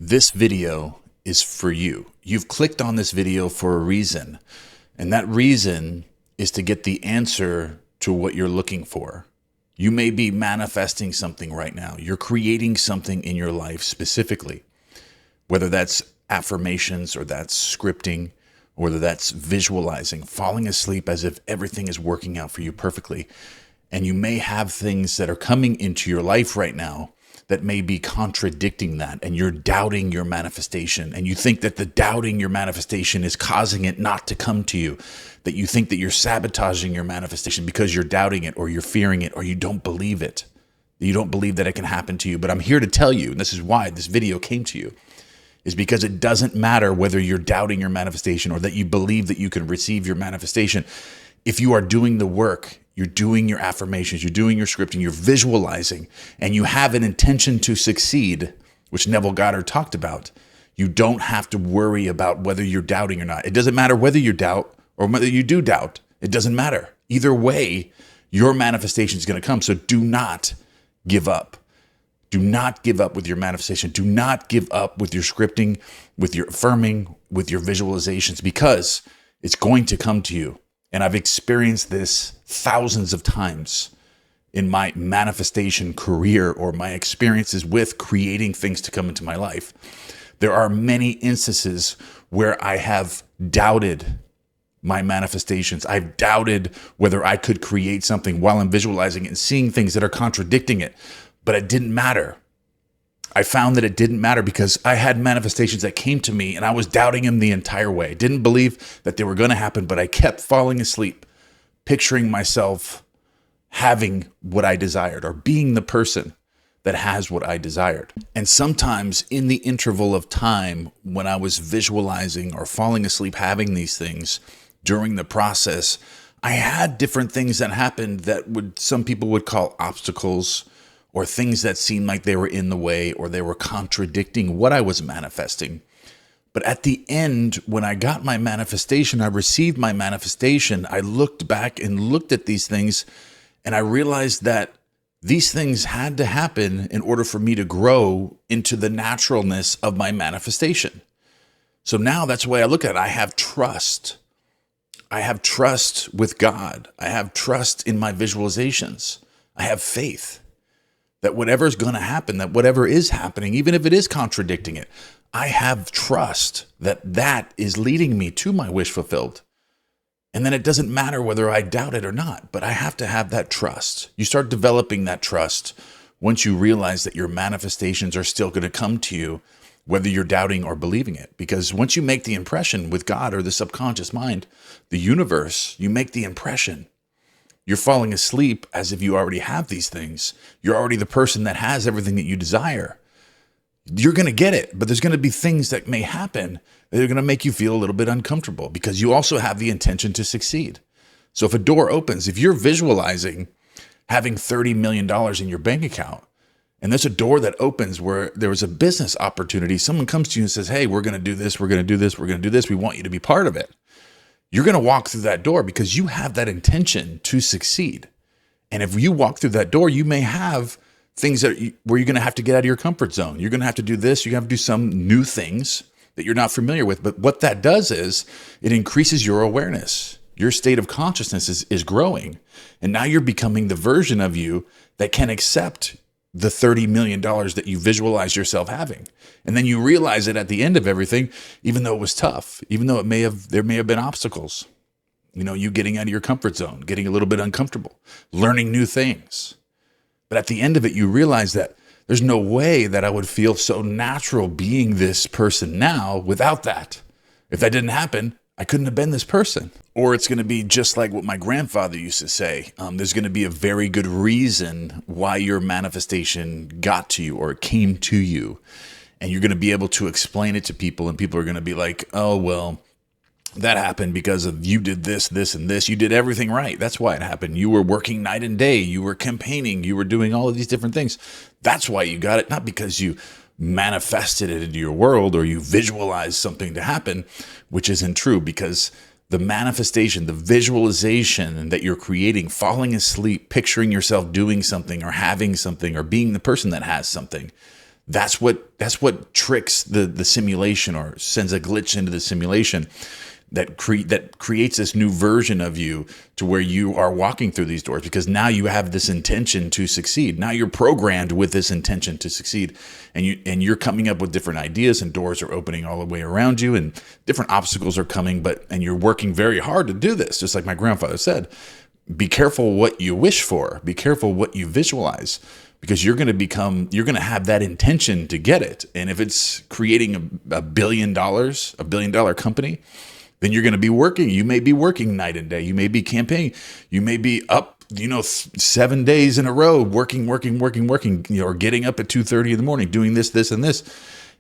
This video is for you. You've clicked on this video for a reason, and that reason is to get the answer to what you're looking for. You may be manifesting something right now. You're creating something in your life specifically, whether that's affirmations or that's scripting, or whether that's visualizing, falling asleep as if everything is working out for you perfectly. And you may have things that are coming into your life right now that may be contradicting that, and you're doubting your manifestation, and you think that the doubting your manifestation is causing it not to come to you, that you think that you're sabotaging your manifestation because you're doubting it, or you're fearing it, or you don't believe it. You don't believe that it can happen to you. But I'm here to tell you, and this is why this video came to you, is because it doesn't matter whether you're doubting your manifestation or that you believe that you can receive your manifestation. If you are doing the work, you're doing your affirmations, you're doing your scripting, you're visualizing, and you have an intention to succeed, which Neville Goddard talked about, you don't have to worry about whether you're doubting or not. It doesn't matter whether you doubt or whether you do doubt. It doesn't matter. Either way, your manifestation is going to come. So do not give up. Do not give up with your manifestation. Do not give up with your scripting, with your affirming, with your visualizations, because it's going to come to you. And I've experienced this thousands of times in my manifestation career, or my experiences with creating things to come into my life. There are many instances where I have doubted my manifestations. I've doubted whether I could create something while I'm visualizing it and seeing things that are contradicting it, but it didn't matter. I found that it didn't matter because I had manifestations that came to me and I was doubting them the entire way. I didn't believe that they were going to happen, but I kept falling asleep, picturing myself having what I desired, or being the person that has what I desired. And sometimes in the interval of time when I was visualizing or falling asleep having these things, during the process, I had different things that happened that some people would call obstacles, or things that seemed like they were in the way, or they were contradicting what I was manifesting. But at the end, when I got my manifestation, I received my manifestation, I looked back and looked at these things, and I realized that these things had to happen in order for me to grow into the naturalness of my manifestation. So now that's the way I look at it. I have trust. I have trust with God. I have trust in my visualizations. I have faith that whatever is going to happen, that whatever is happening, even if it is contradicting it, I have trust that that is leading me to my wish fulfilled. And then it doesn't matter whether I doubt it or not, but I have to have that trust. You start developing that trust once you realize that your manifestations are still going to come to you, whether you're doubting or believing it. Because once you make the impression with God or the subconscious mind, the universe, you make the impression. You're falling asleep as if you already have these things. You're already the person that has everything that you desire. You're going to get it, but there's going to be things that may happen that are going to make you feel a little bit uncomfortable, because you also have the intention to succeed. So if a door opens, if you're visualizing having $30 million in your bank account, and there's a door that opens where there was a business opportunity, someone comes to you and says, hey, we're going to do this, we're going to do this, we're going to do this, we want you to be part of it. You're going to walk through that door because you have that intention to succeed. And if you walk through that door, you may have things where you're going to have to get out of your comfort zone. You're going to have to do this. You have to do some new things that you're not familiar with. But what that does is it increases your awareness. Your state of consciousness is growing. And now you're becoming the version of you that can accept the $30 million that you visualize yourself having. And then you realize it at the end of everything, even though it was tough, even though there may have been obstacles, you getting out of your comfort zone, getting a little bit uncomfortable, learning new things. But at the end of it, you realize that there's no way that I would feel so natural being this person now without that. If that didn't happen, I couldn't have been this person. Or it's going to be just like what my grandfather used to say. There's going to be a very good reason why your manifestation got to you or came to you. And you're going to be able to explain it to people, and people are going to be like, oh, well, that happened because of you did this, this, and this. You did everything right. That's why it happened. You were working night and day. You were campaigning. You were doing all of these different things. That's why you got it. Not because you manifested it into your world or you visualized something to happen, which isn't true, because the manifestation, the visualization that you're creating, falling asleep, picturing yourself doing something or having something or being the person that has something, That's what tricks the simulation, or sends a glitch into the simulation that creates this new version of you to where you are walking through these doors, because now you have this intention to succeed. Now you're programmed with this intention to succeed, and you're coming up with different ideas, and doors are opening all the way around you, and different obstacles are coming, and you're working very hard to do this. Just like my grandfather said, be careful what you wish for, be careful what you visualize, because you're going to have that intention to get it. And if it's creating a $1 billion company, then you're going to be working. You may be working night and day. You may be campaigning. You may be up, 7 days in a row, working, or getting up at 2:30 in the morning, doing this, and this.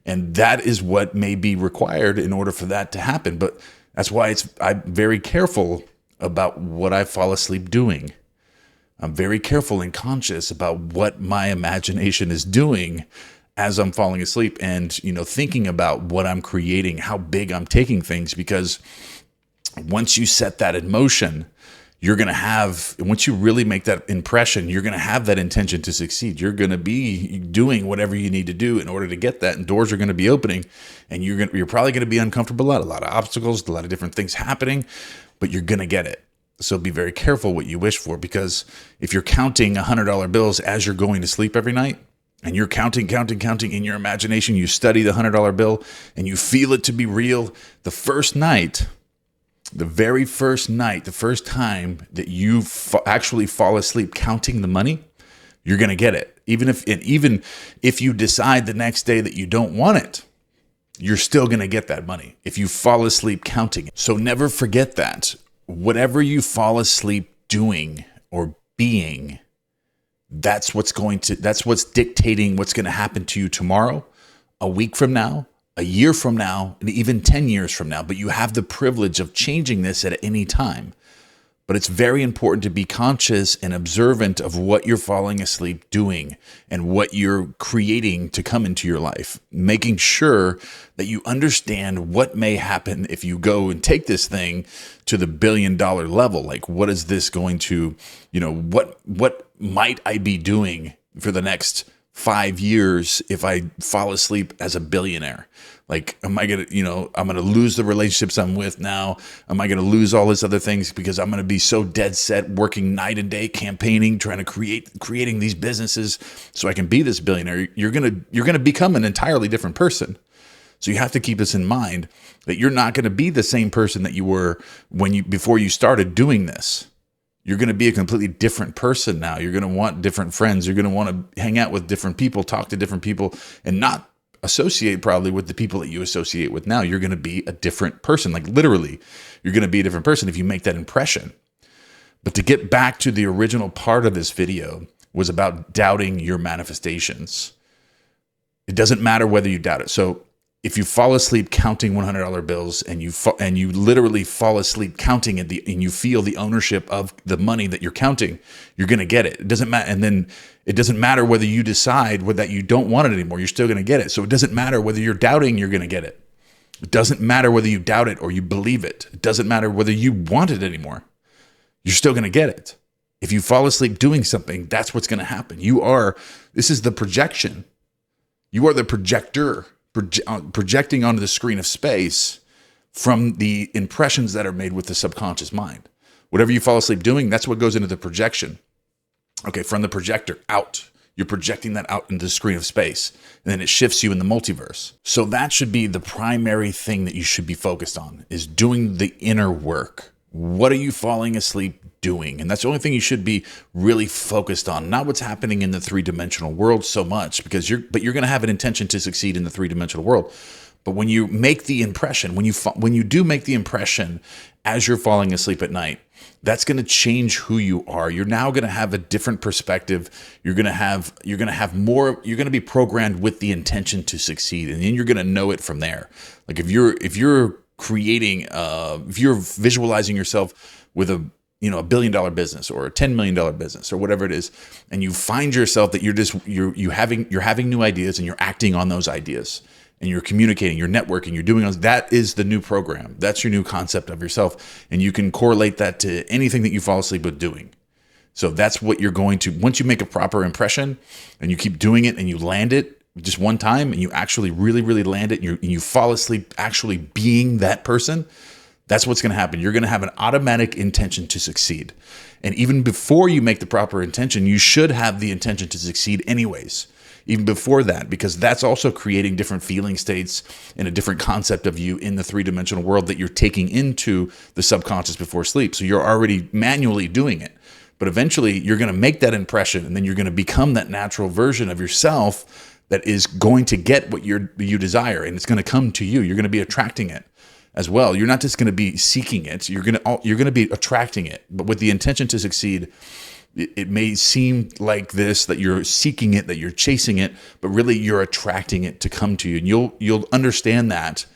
And that is what may be required in order for that to happen. But that's why I'm very careful about what I fall asleep doing. I'm very careful and conscious about what my imagination is doing as I'm falling asleep, and, thinking about what I'm creating, how big I'm taking things, because once you set that in motion, once you really make that impression, you're going to have that intention to succeed. You're going to be doing whatever you need to do in order to get that, and doors are going to be opening, and you're probably going to be uncomfortable, a lot of obstacles, a lot of different things happening, but you're going to get it. So be very careful what you wish for, because if you're counting $100 bills as you're going to sleep every night, and you're counting in your imagination, you study the $100 bill and you feel it to be real, the very first night, the first time that you actually fall asleep counting the money, you're going to get it. Even if you decide the next day that you don't want it, you're still going to get that money if you fall asleep counting it. So never forget that. Whatever you fall asleep doing or being, that's what's dictating what's going to happen to you tomorrow, a week from now, a year from now, and even 10 years from now. But you have the privilege of changing this at any time. But it's very important to be conscious and observant of what you're falling asleep doing and what you're creating to come into your life, making sure that you understand what may happen if you go and take this thing to the $1 billion level. Like, what is this going to, what might I be doing for the next 5 years if I fall asleep as a billionaire? Like, am I going to, I'm going to lose the relationships I'm with now? Am I going to lose all these other things because I'm going to be so dead set working night and day, campaigning, trying to creating these businesses so I can be this billionaire? You're going to become an entirely different person. So you have to keep this in mind, that you're not going to be the same person that you were before you started doing this. You're going to be a completely different person now. You're going to want different friends. You're going to want to hang out with different people, talk to different people, and not associate probably with the people that you associate with now. You're going to be a different person. Like, literally, you're going to be a different person if you make that impression. But to get back to the original part of this video was about doubting your manifestations. It doesn't matter whether you doubt it. So if you fall asleep counting $100 bills and you literally fall asleep counting it, and you feel the ownership of the money that you're counting, you're going to get it. It doesn't matter. And then it doesn't matter whether you decide that you don't want it anymore. You're still going to get it. So it doesn't matter whether you're doubting, you're going to get it. It doesn't matter whether you doubt it or you believe it. It doesn't matter whether you want it anymore. You're still going to get it. If you fall asleep doing something, that's what's going to happen. This is the projection. You are the projector. Projecting onto the screen of space from the impressions that are made with the subconscious mind. Whatever you fall asleep doing, that's what goes into the projection. Okay, from the projector out. You're projecting that out into the screen of space, and then it shifts you in the multiverse. So that should be the primary thing that you should be focused on, is doing the inner work. What are you falling asleep doing? And that's the only thing you should be really focused on, not what's happening in the three-dimensional world so much, because you're going to have an intention to succeed in the three-dimensional world. But when you make the impression, when you do make the impression as you're falling asleep at night, that's going to change who you are. You're now going to have a different perspective. You're going to be programmed with the intention to succeed, and then you're going to know it from there. Like, if you're visualizing yourself with a $1 billion business or a $10 million business or whatever it is, and you find yourself that you're having new ideas and you're acting on those ideas, and you're communicating, you're networking, you're doing those, that is the new program. That's your new concept of yourself. And you can correlate that to anything that you fall asleep with doing. So that's what you're going to, once you make a proper impression and you keep doing it and you land it, just one time and you actually really, really land it and you fall asleep actually being that person, that's what's going to happen. You're going to have an automatic intention to succeed. And even before you make the proper intention, you should have the intention to succeed anyways, even before that, because that's also creating different feeling states and a different concept of you in the three-dimensional world that you're taking into the subconscious before sleep. So you're already manually doing it. But eventually you're going to make that impression, and then you're going to become that natural version of yourself that is going to get what you desire, and it's going to come to you. You're going to be attracting it as well. You're not just going to be seeking it. You're going to be attracting it. But with the intention to succeed, it may seem like this, that you're seeking it, that you're chasing it, but really you're attracting it to come to you. And you'll understand that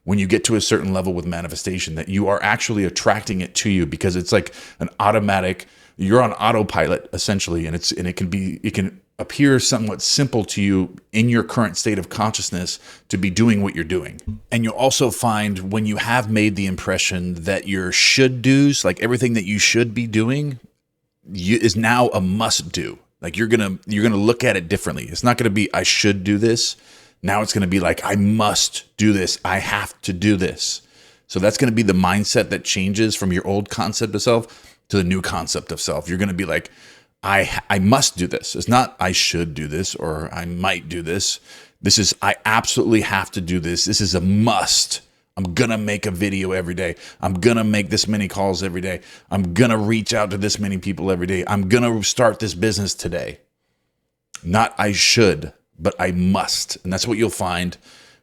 when you get to a certain level with manifestation, that you are actually attracting it to you, because it's like an automatic. You're on autopilot essentially, and it can appear somewhat simple to you in your current state of consciousness to be doing what you're doing. And you'll also find when you have made the impression that your should do's, like everything that you should be doing, is now a must do. Like you're gonna look at it differently. It's not gonna be I should do this. Now it's gonna be like I must do this. I have to do this. So that's gonna be the mindset that changes from your old concept of self to the new concept of self. You're going to be like, I must do this. It's not I should do this or I might do this. This is, I absolutely have to do this. This is a must. I'm going to make a video every day. I'm going to make this many calls every day. I'm going to reach out to this many people every day. I'm going to start this business today. Not I should, but I must. And that's what you'll find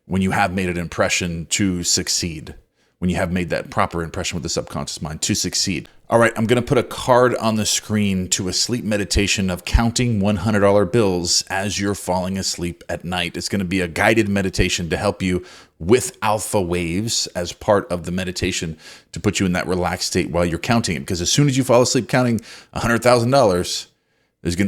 when you have made an impression to succeed. When you have made that proper impression with the subconscious mind to succeed. All right, I'm going to put a card on the screen to a sleep meditation of counting $100 bills as you're falling asleep at night. It's going to be a guided meditation to help you with alpha waves as part of the meditation to put you in that relaxed state while you're counting it. Because as soon as you fall asleep counting $100,000,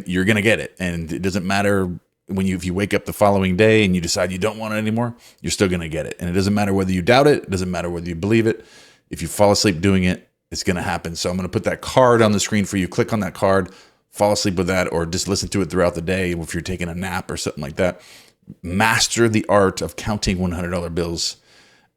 you're going to get it. And it doesn't matter if you wake up the following day and you decide you don't want it anymore, you're still going to get it. And it doesn't matter whether you doubt it. It doesn't matter whether you believe it. If you fall asleep doing it, it's going to happen. So I'm going to put that card on the screen for you. Click on that card, fall asleep with that, or just listen to it throughout the day if you're taking a nap or something like that. Master the art of counting $100 bills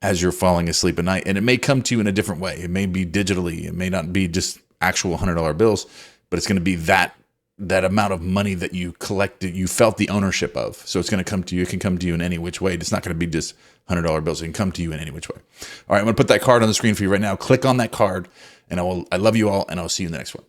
as you're falling asleep at night. And it may come to you in a different way. It may be digitally. It may not be just actual $100 bills, but it's going to be that amount of money that you collected, you felt the ownership of. So it's going to come to you. It can come to you in any which way. It's not going to be just $100 bills. It can come to you in any which way. All right, I'm going to put that card on the screen for you right now. Click on that card, and I love you all, and I'll see you in the next one.